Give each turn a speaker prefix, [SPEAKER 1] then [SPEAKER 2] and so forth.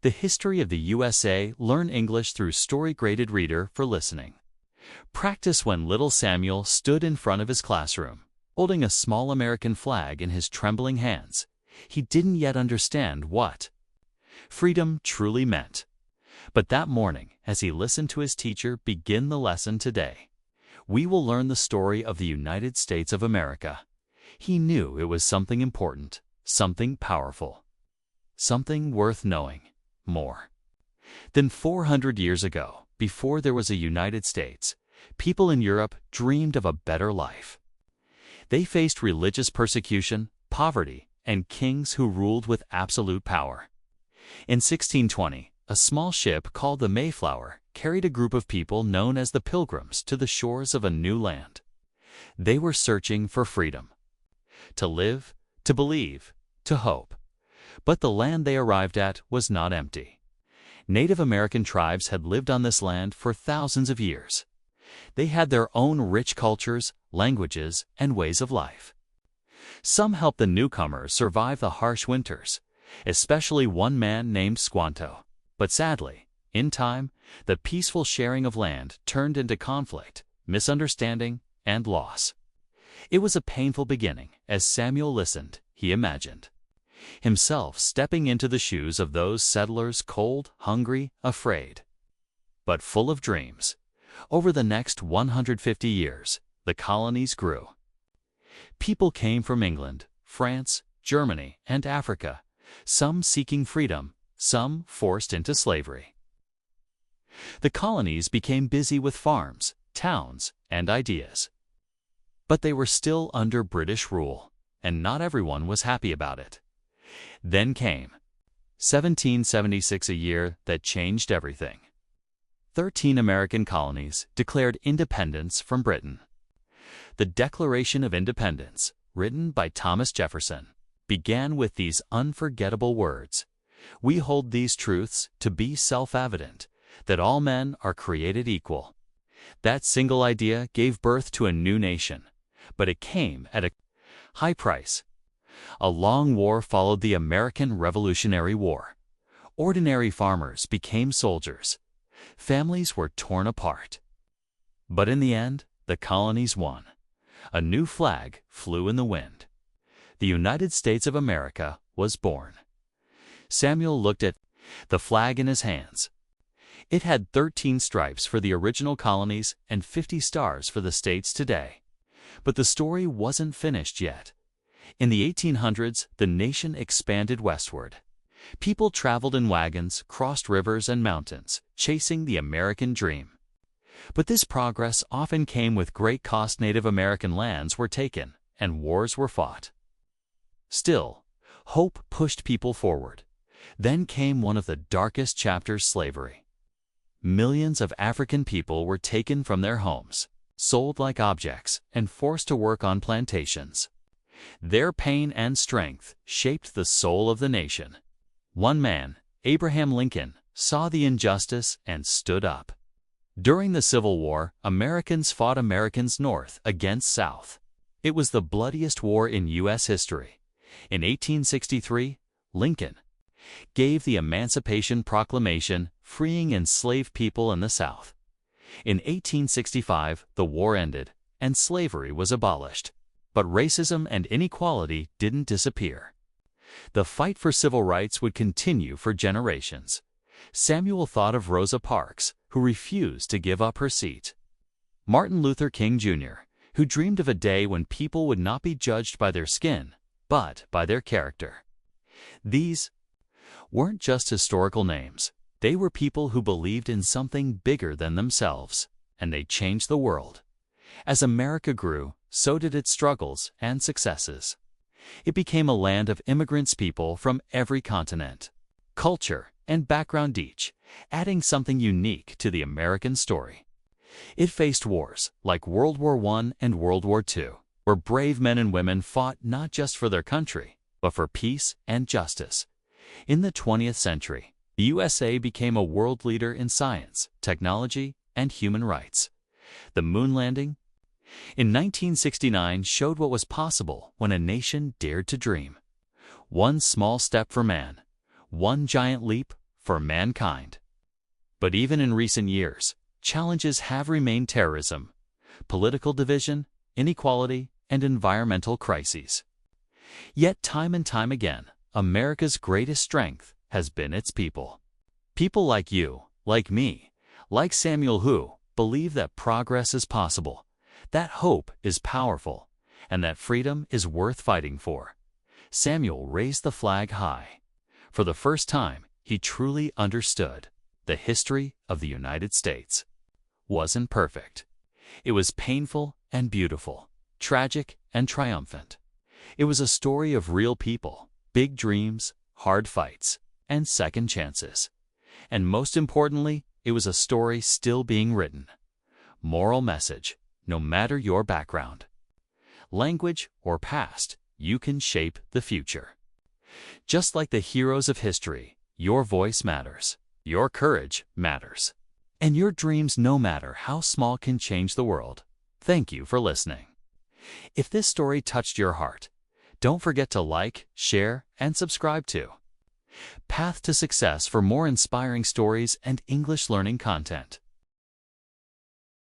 [SPEAKER 1] The history of the USA. Learn English through story-graded reader for listening. Practice when little Samuel stood in front of his classroom, holding a small American flag in his trembling hands. He didn't yet understand what freedom truly meant. But that morning, as he listened to his teacher begin the lesson today, we will learn the story of the United States of America. He knew it was something important, something powerful, something worth knowing more. Then 400 years ago, before there was a United States, people in Europe dreamed of a better life. They faced religious persecution, poverty, and kings who ruled with absolute power. In 1620, a small ship called the Mayflower carried a group of people known as the Pilgrims to the shores of a new land. They were searching for freedom, to live, to believe, to hope. But the land they arrived at was not empty. Native American tribes had lived on this land for thousands of years. They had their own rich cultures, languages, and ways of life. Some helped the newcomers survive the harsh winters, especially one man named Squanto. But sadly, in time, the peaceful sharing of land turned into conflict, misunderstanding, and loss. It was a painful beginning. As Samuel listened, he imagined himself stepping into the shoes of those settlers, cold, hungry, afraid, but full of dreams. Over the next 150 years, the colonies grew. People came from England, France, Germany, and Africa, some seeking freedom, some forced into slavery. The colonies became busy with farms, towns, and ideas. But they were still under British rule, and not everyone was happy about it. Then came 1776, a year that changed everything. 13 American colonies declared independence from Britain. The Declaration of Independence, written by Thomas Jefferson, began with these unforgettable words: "We hold these truths to be self-evident, that all men are created equal." That single idea gave birth to a new nation, but it came at a high price. A long war followed the American Revolutionary War. Ordinary farmers became soldiers. Families were torn apart. But in the end, the colonies won. A new flag flew in the wind. The United States of America was born. Samuel looked at the flag in his hands. It had 13 stripes for the original colonies and 50 stars for the states today. But the story wasn't finished yet. In the 1800s, the nation expanded westward. People traveled in wagons, crossed rivers and mountains, chasing the American dream. But this progress often came with great cost. Native American lands were taken, and wars were fought. Still, hope pushed people forward. Then came one of the darkest chapters: slavery. Millions of African people were taken from their homes, sold like objects, and forced to work on plantations. Their pain and strength shaped the soul of the nation. One man, Abraham Lincoln, saw the injustice and stood up. During the Civil War, Americans fought Americans North against South. It was the bloodiest war in U.S. history. In 1863, Lincoln gave the Emancipation Proclamation, freeing enslaved people in the South. In 1865, the war ended, and slavery was abolished. But racism and inequality didn't disappear. The fight for civil rights would continue for generations. Samuel thought of Rosa Parks, who refused to give up her seat. Martin Luther King Jr., who dreamed of a day when people would not be judged by their skin, but by their character. These weren't just historical names. They were people who believed in something bigger than themselves, and they changed the world. As America grew, so did its struggles and successes. It became a land of immigrants, people from every continent, culture, and background, each adding something unique to the American story. It faced wars like World War I and World War II, where brave men and women fought not just for their country, but for peace and justice. In the 20th century, the USA became a world leader in science, technology, and human rights. The moon landing in 1969 showed what was possible when a nation dared to dream. One small step for man, one giant leap for mankind. But even in recent years, challenges have remained terrorism, political division, inequality, and environmental crises. Yet time and time again, America's greatest strength has been its people. People like you, like me, like Samuel who believe that progress is possible, that hope is powerful, and that freedom is worth fighting for. Samuel raised the flag high. For the first time, he truly understood the history of the United States wasn't perfect. It was painful and beautiful, tragic and triumphant. It was a story of real people, big dreams, hard fights, and second chances. And most importantly, it was a story still being written. Moral message: no matter your background, language, or past, you can shape the future. Just like the heroes of history, your voice matters, your courage matters, and your dreams, no matter how small, can change the world. Thank you for listening. If this story touched your heart, don't forget to like, share, and subscribe to Path to Success for more inspiring stories and English learning content.